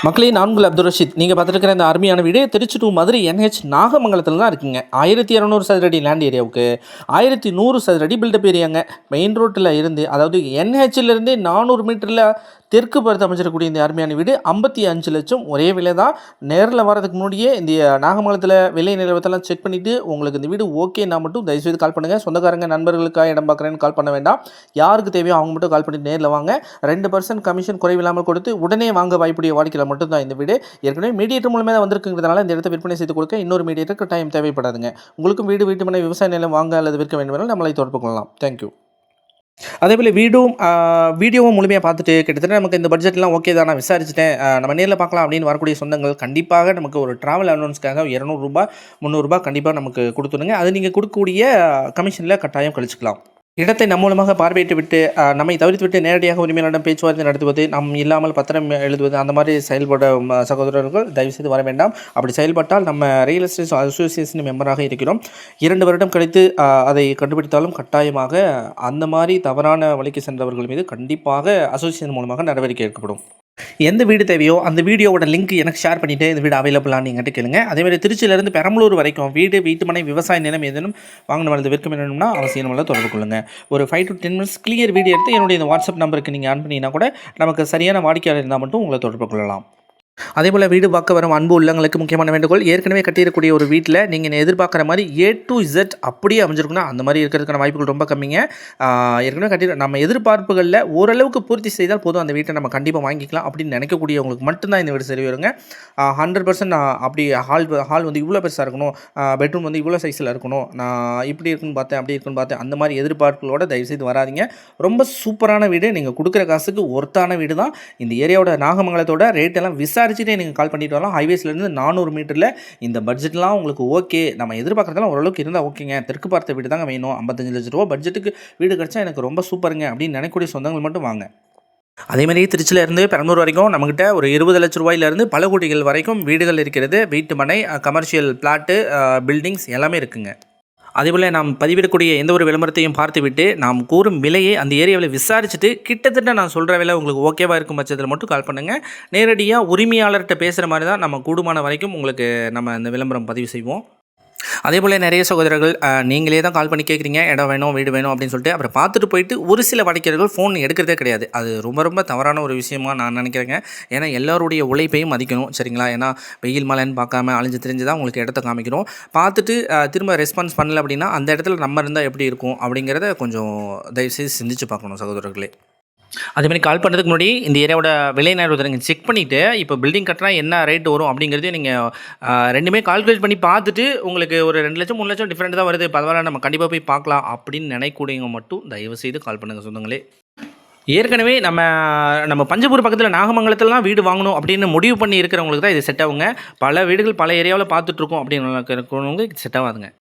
மக்களே, நான் உங்கள் அப்துல் ரஷீத். நீங்கள் பார்த்துருக்கிற இந்த அருமையான வீடு திருச்சி டு மதுரை NH நாகமங்கலத்தில் தான் இருக்குங்க. 1200 சதுரடி லேண்ட் ஏரியாவுக்கு 1100 சதுரடி பில்டப் ஏரியாங்க. மெயின் ரோட்டில் இருந்து, அதாவது NHலேருந்தே 400 மீட்டரில் தெற்கு பார்த்து அமைச்சிருக்கக்கூடிய இந்த அருமையான வீடு 55 லட்சம் ஒரே விலை தான். நேரில் வரதுக்கு முன்னாடியே இந்த நாகமங்கலத்தில் விலை நிலவரத்தெல்லாம் செக் பண்ணிவிட்டு உங்களுக்கு இந்த வீடு ஓகேன்னா மட்டும் தயவுசெய்து கால் பண்ணுங்கள். சொந்தக்காரங்க நண்பர்களுக்காக இடம் பார்க்குறேன்னு கால் பண்ண வேண்டாம். யாருக்கு தேவையோ அவங்க மட்டும் கால் பண்ணிட்டு நேரில் வாங்க. 2% கமிஷன் குறைவில்லாமல் கொடுத்து உடனே வாங்க வாய்ப்புடைய வாடிக்கையில் மட்டும்தான் இந்த வீடு. ஏற்கனவே மீடியேட்டர் மூலமே தான் வந்திருக்குங்கிறதுனால இந்த இடத்தை விற்பனை செய்து கொடுக்க இன்னொரு மீடியேட்டருக்கு டைம் தேவைப்படாதுங்க. உங்களுக்கும் வீடு வீட்டுமனை விவசாய நிலம் வாங்க அல்லது விற்க வேண்டுமென்றால் நம்மளை தொடர்பு கொள்ளலாம். தேங்க்யூ. அதேபோல் வீடியோவும் முழுமையாக பார்த்துட்டு கிட்டத்தட்ட நமக்கு இந்த பட்ஜெட்லாம் ஓகே தான், நான் விசாரிச்சுட்டேன், நம்ம நேரில் பார்க்கலாம் அப்படின்னு வரக்கூடிய சொந்தங்கள் கண்டிப்பாக நமக்கு ஒரு ட்ராவல் அலவன்ஸ்க்காக ரூ. 200 300 கண்டிப்பாக நமக்கு கொடுத்துடுங்க. அது நீங்கள் கொடுக்கக்கூடிய கமிஷனில் கட்டாயம் கழிச்சிக்கலாம். இடத்தை நம் மூலமாக பார்வையிட்டு விட்டு நம்மை தவிர்த்து விட்டு நேரடியாக உரிமையாளரிடம் பேச்சுவார்த்தை நடத்துவது, நம் இல்லாமல் பத்திரம் எழுதுவது, அந்த மாதிரி செயல்பட சகோதரர்கள் தயவுசெய்து வர வேண்டாம். அப்படி செயல்பட்டால் நம்ம ரியல் எஸ்டேட் அசோசியேஷன் மெம்பராக இருக்கிறோம். 2 வருடம் கழித்து அதை கண்டுபிடித்தாலும் கட்டாயமாக அந்த மாதிரி தவறான வழிக்கு சென்றவர்கள் மீது கண்டிப்பாக அசோசியேஷன் மூலமாக நடவடிக்கை எடுக்கப்படும். எந்த வீடு தேவையோ அந்த வீடியோவோட லிங்க் எனக்கு ஷேர் பண்ணிவிட்டு இந்த வீடு அவைலபிளாக நீங்கள் கேளுங்க. அதேமாதிரி திருச்சியிலேருந்து பெரம்பலூர் வரைக்கும் வீட்டுமனை விவசாய நிலம் ஏதேனும் வாங்கணும் அல்லது விற்க வேணும்னா அவசியம் நம்மளை தொடர்பு கொள்ளுங்கள். ஒரு 5 to 10 minutes கிளியர் வீடியோ எடுத்து என்னுடைய இந்த வாட்ஸ்அப் நம்பருக்கு நீங்கள் ஆன் பண்ணிங்கன்னா கூட நமக்கு சரியான வாடிக்கையாளர் இருந்தால் மட்டும் உங்களை தொடர்பு கொள்ளலாம். அதேபோல் வீடு பார்க்க வரும் அன்பு உள்ளங்களுக்கு முக்கியமான வேண்டுகோள், ஏற்கனவே கட்டியிருக்கக்கூடிய ஒரு வீட்டில் நீங்கள் எதிர்பார்க்குற மாதிரி A to Z அப்படியே அமைஞ்சிருக்குன்னா அந்த மாதிரி இருக்கிறதுக்கான வாய்ப்புகள் ரொம்ப கம்மிங்க. ஏற்கனவே நம்ம எதிர்பார்ப்புகளில் ஓரளவுக்கு பூர்த்தி செய்தால் போதும், அந்த வீட்டை நம்ம கண்டிப்பாக வாங்கிக்கலாம் அப்படின்னு நினைக்கக்கூடியவங்களுக்கு மட்டும்தான் இந்த வீடு சரி வருங்க. 100% அப்படி ஹால் வந்து இவ்வளோ பெருசாக இருக்கணும், பெட்ரூம் வந்து இவ்வளோ சைஸில் இருக்கணும், நான் இப்படி இருக்குன்னு பார்த்தேன் அப்படி இருக்குன்னு பார்த்தேன், அந்த மாதிரி எதிர்பார்ப்புகளோட தயவுசெய்து வராதிங்க. ரொம்ப சூப்பரான வீடு, நீங்கள் கொடுக்குற காசுக்கு ஒர்த்தான வீடு தான். இந்த ஏரியாவோட நாகமங்கலத்தோட ரேட்டெல்லாம் விசாரிச்சுட்டே நீங்கள் கால் பண்ணிட்டு வரலாம். ஹைவேஸ்லேருந்து 400 மீட்டரில் இந்த பட்ஜெட்லாம் உங்களுக்கு ஓகே, நம்ம எதிர்பார்க்குறதெல்லாம் ஓரளவுக்கு இருந்தால் ஓகேங்க, தெற்கு பார்த்த வீடு தாங்க வேணும், 55 லட்ச ரூபா பட்ஜெட்டுக்கு வீடு கிடச்சா எனக்கு ரொம்ப சூப்பருங்க அப்படின்னு நினைக்கக்கூடிய சொந்தங்கள் மட்டும் வாங்க. அதேமாதிரி திருச்சியிலேருந்து பெரம்பலூர் வரைக்கும் நம்மக்கிட்ட ஒரு 20 லட்ச ரூபாயிலேருந்து பல கோடிகள் வரைக்கும் வீடுகள் இருக்கிறது. வீட்டு மனை, கமர்ஷியல் பிளாட்டு, பில்டிங்ஸ் எல்லாமே இருக்குங்க. அதேபோல் நாம் பதிவிடக்கூடிய எந்த ஒரு விளம்பரத்தையும் பார்த்துவிட்டு நாம் கூறும் விலையை அந்த ஏரியாவில் விசாரிச்சுட்டு கிட்டத்தட்ட நான் சொல்கிற விலை உங்களுக்கு ஓகேவாக இருக்கும் பட்சத்தில் மட்டும் கால் பண்ணுங்கள். நேரடியாக உரிமையாளர்கிட்ட பேசுகிற மாதிரி தான் நம்ம கூடுமான வரைக்கும் உங்களுக்கு நம்ம இந்த விளம்பரம் பதிவு செய்வோம். அதேபோல் நிறைய சகோதரர்கள் நீங்களே தான் கால் பண்ணி கேட்குறீங்க, இடம் வேணும் வீடு வேணும் அப்படின்னு சொல்லிட்டு அப்புறம் பார்த்துட்டு போயிட்டு ஒரு சில வாடிக்கையாளர்கள் ஃபோன் எடுக்கிறதே கிடையாது. அது ரொம்ப தவறான ஒரு விஷயமாக நான் நினைக்கிறேங்க. ஏன்னா எல்லாருடைய உழைப்பையும் மதிக்கணும், சரிங்களா? ஏன்னா வெயில் மழைன்னு பார்க்காம அழிஞ்சு தெரிஞ்சு தான் உங்களுக்கு இடத்த காமிக்கணும். பார்த்துட்டு திரும்ப ரெஸ்பான்ஸ் பண்ணல அப்படின்னா அந்த இடத்துல நம்ம இருந்தால் எப்படி இருக்கும் அப்படிங்கிறத கொஞ்சம் தயவுசெய்து சிந்திச்சு பார்க்கணும் சகோதரர்களே. அதேமாதிரி கால் பண்ணுறதுக்கு முன்னாடி இந்த ஏரியாவோட விலை நேரத்தை நீங்கள் செக் பண்ணிவிட்டு இப்போ பில்டிங் கட்டினா என்ன ரேட் வரும் அப்படிங்கிறதே நீங்கள் ரெண்டுமே கால்குலேட் பண்ணி பார்த்துட்டு உங்களுக்கு ஒரு 2 லட்சம் 3 லட்சம் டிஃப்ரெண்ட் தான் வருது, பரவாயில்ல நம்ம கண்டிப்பாக போய் பார்க்கலாம் அப்படின்னு நினைக்கூடியவங்க மட்டும் தயவு செய்து கால் பண்ணுங்கள் சொந்தங்களே. ஏற்கனவே நம்ம பஞ்சபூர் பக்கத்தில் நாகமங்கலத்திலலாம் வீடு வாங்கணும் அப்படின்னு முடிவு பண்ணி இருக்கிறவங்களுக்கு தான் இது செட் ஆகுங்க. பல வீடுகள் பல ஏரியாவில் பார்த்துட்ருக்கோம் அப்படின்னு இருக்கிறவங்களுக்கு செட் ஆகாதுங்க.